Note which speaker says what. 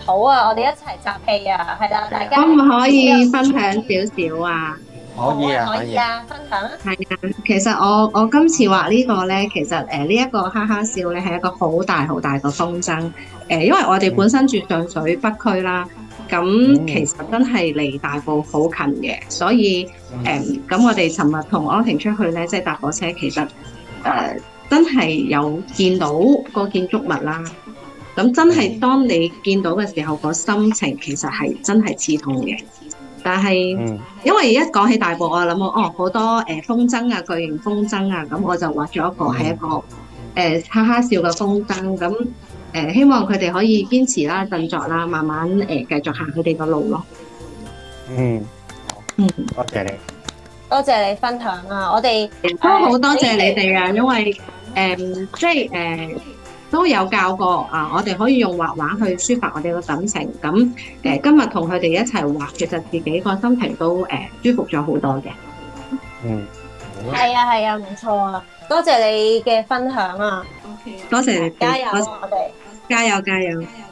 Speaker 1: 好啊，我哋一齊集氣啊，係啦，大
Speaker 2: 可
Speaker 1: 家
Speaker 2: 唔可
Speaker 1: 只有
Speaker 2: 以分享少
Speaker 1: 少少。
Speaker 2: 少啊？
Speaker 1: 好啊，
Speaker 3: 可以啊，可以啊。
Speaker 1: 可以啊，分享啊。
Speaker 2: 係啊，其實我今次畫呢個咧，其實呢一個哈哈笑咧係一個好大好大嘅風箏。因為我哋本
Speaker 3: 嗯
Speaker 2: 身住上水北區啦，咁其
Speaker 3: 嗯
Speaker 2: 實真係離大埔好近嘅，所以
Speaker 3: 嗯
Speaker 2: 咁我哋尋日同安婷出去咧，即係搭火車，其實真係有見到個建築物啦。咁真係
Speaker 3: 嗯
Speaker 2: 當你見到嘅時候，個心情其實係真係刺痛嘅。但係
Speaker 3: 嗯
Speaker 2: 因為一講起大埔，我諗好多風箏啊、巨型風箏啊，咁我就畫咗一個係一
Speaker 3: 嗯
Speaker 2: 個哈哈笑嘅風箏。咁希望佢哋可以堅持啦、振作啦，慢慢繼續行佢哋嘅路咯。
Speaker 3: 嗯，好，
Speaker 2: 嗯，
Speaker 3: 多謝你。
Speaker 1: 多謝你分享啊！我哋
Speaker 2: 都好多謝你
Speaker 1: 呢期
Speaker 2: 哋啊，因為即係都有教過啊，我哋可以用畫畫去抒發我哋嘅感情。咁今日同佢哋一齊畫，其實自己個心情都舒服咗好多嘅。
Speaker 3: 嗯，好啊。
Speaker 1: 係啊係啊，唔錯啊！多謝你嘅分享啊！
Speaker 2: 多謝你哋，
Speaker 1: 加油啊！我哋。
Speaker 2: 加油加油！